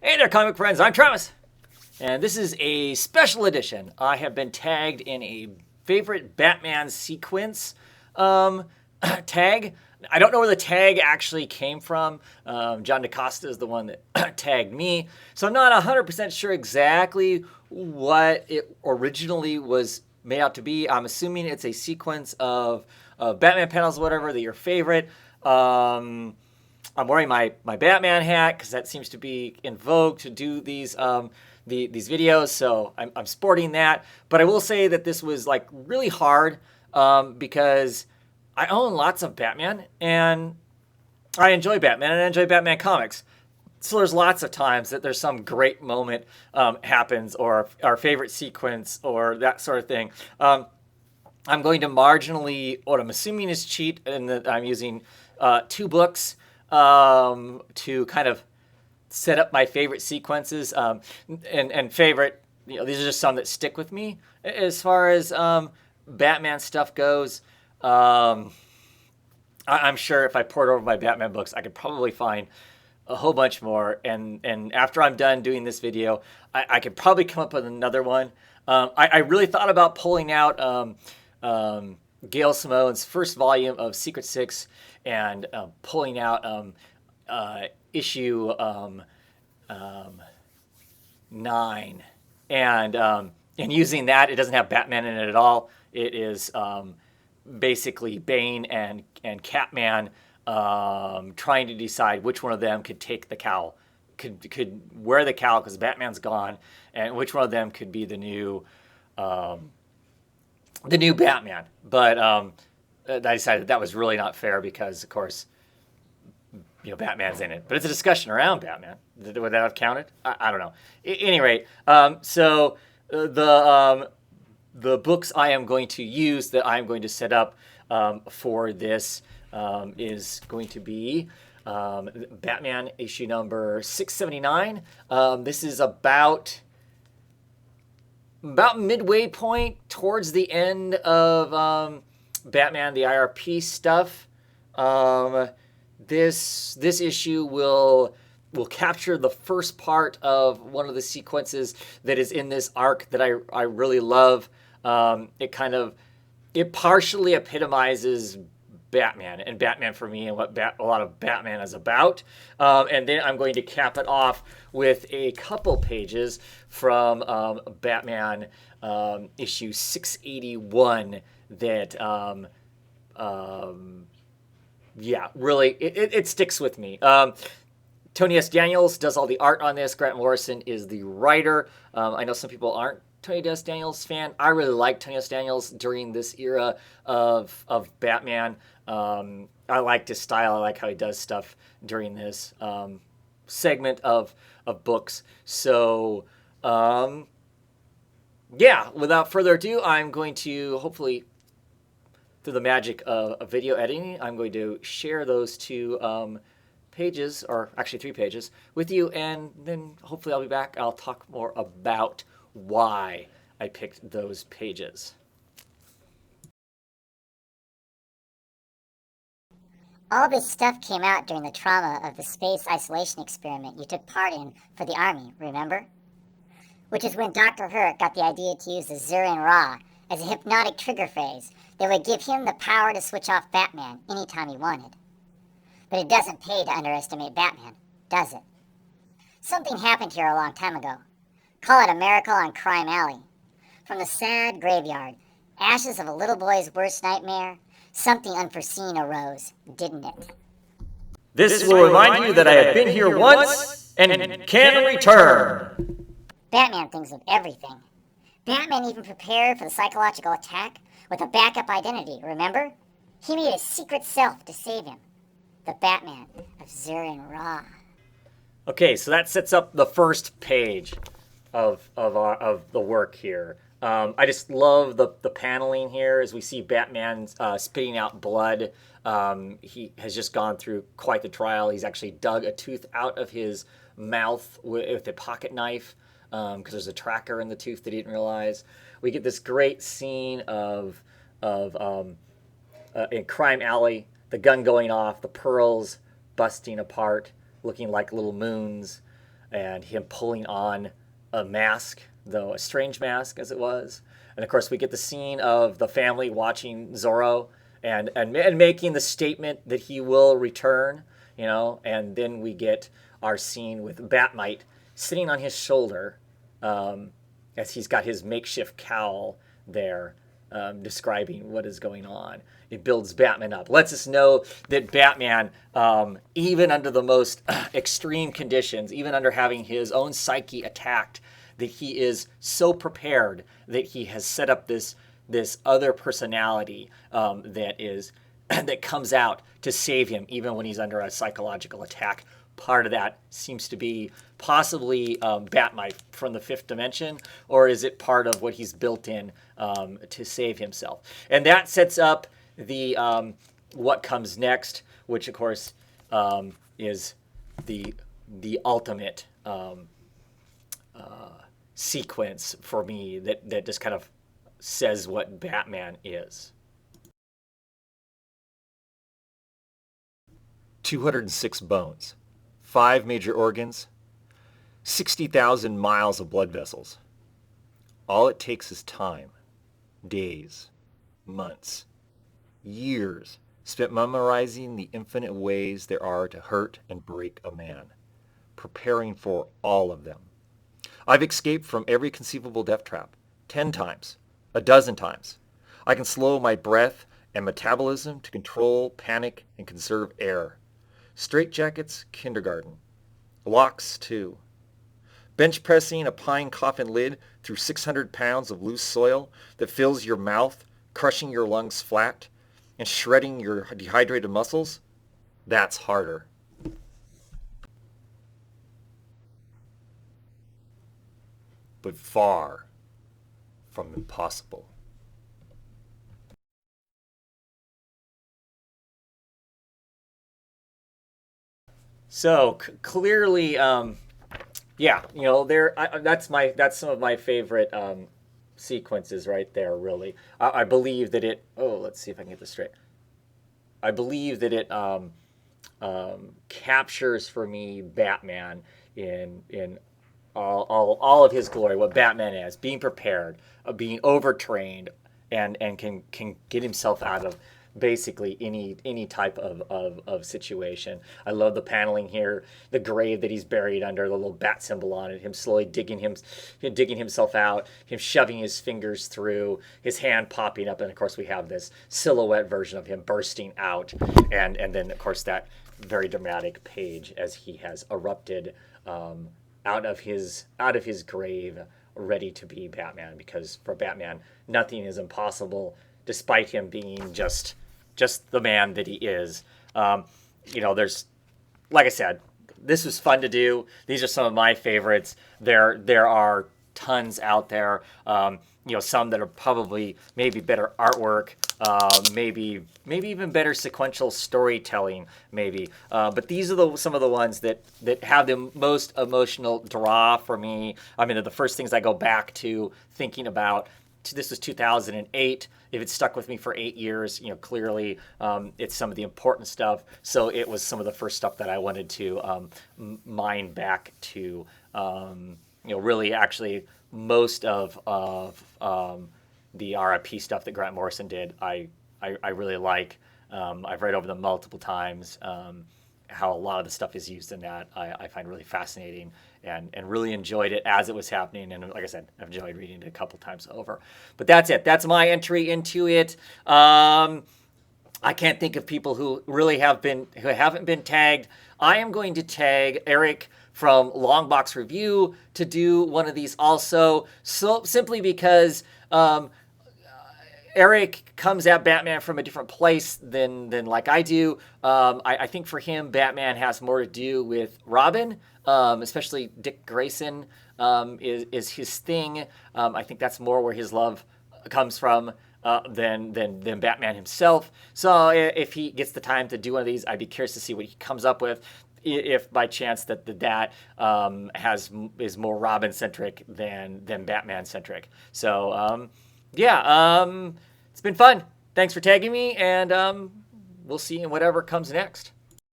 Hey there, comic friends. I'm Travis, and this is a special edition. I have been tagged in a favorite Batman sequence tag. I don't know where the tag actually came from. John DaCosta is the one that tagged me, so I'm not 100% sure exactly what it originally was made out to be. I'm assuming it's a sequence of Batman panels, whatever, that your favorite. I'm wearing my Batman hat because that seems to be in vogue to do these these videos. So I'm sporting that. But I will say that this was like really hard because I own lots of Batman and I enjoy Batman and I enjoy Batman comics. So there's lots of times that there's some great moment happens or our favorite sequence or that sort of thing. I'm going to marginally, what I'm assuming is cheat, and that I'm using two books to kind of set up my favorite sequences and favorite. These are just some that stick with me as far as Batman stuff goes. I'm sure if I poured over my Batman books, I could probably find a whole bunch more. And after I'm done doing this video, I could probably come up with another one. I really thought about pulling out Gail Simone's first volume of Secret Six and pulling out issue 9 and using that. It doesn't have Batman in it at all. It is basically Bane and Catman trying to decide which one of them could take the cowl, could wear the cowl because Batman's gone, and which one of them could be the new Batman. But I decided that was really not fair because, of course, Batman's in it. But it's a discussion around Batman. Would that have counted? I don't know. At any rate, so the books I am going to use that I am going to set up for this is going to be Batman issue number 679. This is about midway point towards the end of Batman the IRP stuff. This issue will capture the first part of one of the sequences that is in this arc that I really love. It partially epitomizes Batman and Batman for me and what a lot of Batman is about. And then I'm going to cap it off with a couple pages from Batman issue 681 that really it sticks with me. Tony S. Daniels does all the art on this. Grant Morrison is the writer. I know some people aren't Tony S. Daniels fan. I really like Tony S. Daniels during this era of Batman. I liked his style. I like how he does stuff during this segment of books. So without further ado, I'm going to hopefully, through the magic of video editing, I'm going to share those two pages, or actually 3 pages, with you, and then hopefully I'll be back. I'll talk more about why I picked those pages. All this stuff came out during the trauma of the space isolation experiment you took part in for the Army, remember? Which is when Dr. Hurt got the idea to use the Zurin Ra as a hypnotic trigger phrase that would give him the power to switch off Batman anytime he wanted. But it doesn't pay to underestimate Batman, does it? Something happened here a long time ago. Call it a miracle on Crime Alley. From the sad graveyard, ashes of a little boy's worst nightmare, something unforeseen arose, didn't it? This will remind you that I have been here once and can return. Batman thinks of everything. Batman even prepared for the psychological attack with a backup identity, remember? He made a secret self to save him. The Batman of Zurin Ra. Okay, so that sets up the first page of the work here. I just love the paneling here as we see Batman spitting out blood. He has just gone through quite the trial. He's actually dug a tooth out of his mouth with a pocket knife because there's a tracker in the tooth that he didn't realize. We get this great scene of in Crime Alley, the gun going off, the pearls busting apart, looking like little moons. and him pulling on a mask, though a strange mask as it was. And of course, we get the scene of the family watching Zorro and making the statement that he will return, and then we get our scene with Batmite sitting on his shoulder as he's got his makeshift cowl there, describing what is going on. It builds Batman up, lets us know that Batman, even under the most extreme conditions, even under having his own psyche attacked, that he is so prepared that he has set up this other personality that comes out to save him, even when he's under a psychological attack. Part of that seems to be possibly Batmite from the fifth dimension, or is it part of what he's built in to save himself? And that sets up the what comes next, which of course is the ultimate sequence for me that just kind of says what Batman is. 206 bones, 5 major organs, 60,000 miles of blood vessels. All it takes is time, days, months, years spent memorizing the infinite ways there are to hurt and break a man, preparing for all of them. I've escaped from every conceivable death trap, 10 times, a dozen times. I can slow my breath and metabolism to control panic and conserve air. Straitjackets, kindergarten. Locks, too. Bench pressing a pine coffin lid through 600 pounds of loose soil that fills your mouth, crushing your lungs flat, and shredding your dehydrated muscles, that's harder. But far from impossible. So clearly, yeah, that's some of my favorite sequences right there. Really, I believe that it. Oh, let's see if I can get this straight. I believe that it captures for me Batman in all of his glory, what Batman is, being prepared, being overtrained, and can get himself out of basically any type of situation. I love the paneling here, the grave that he's buried under, the little bat symbol on it, him slowly digging himself out, him shoving his fingers through, his hand popping up, and of course we have this silhouette version of him bursting out, and then of course that very dramatic page as he has erupted out of his grave, ready to be Batman, because for Batman nothing is impossible, despite him being just the man that he is. There's, like I said, this was fun to do. These are some of my favorites. There are tons out there. Some that are probably maybe better artwork, maybe even better sequential storytelling, maybe. But these are some of the ones that have the most emotional draw for me. I mean, they're the first things I go back to thinking about. This was 2008. If it stuck with me for 8 years, clearly it's some of the important stuff. So it was some of the first stuff that I wanted to mine back to. Really, actually, most of the RIP stuff that Grant Morrison did, I really like. I've read over them multiple times. How a lot of the stuff is used in that, I find really fascinating, and really enjoyed it as it was happening. And like I said, I've enjoyed reading it a couple times over. But that's it. That's my entry into it. I can't think of people who haven't been tagged. I am going to tag Eric from Longbox Review to do one of these also, so simply because Eric comes at Batman from a different place than like I do. I think for him, Batman has more to do with Robin, especially Dick Grayson is his thing. I think that's more where his love comes from than Batman himself. So if he gets the time to do one of these, I'd be curious to see what he comes up with. If by chance that is more Robin centric than Batman centric. So it's been fun. Thanks for tagging me, and we'll see in whatever comes next.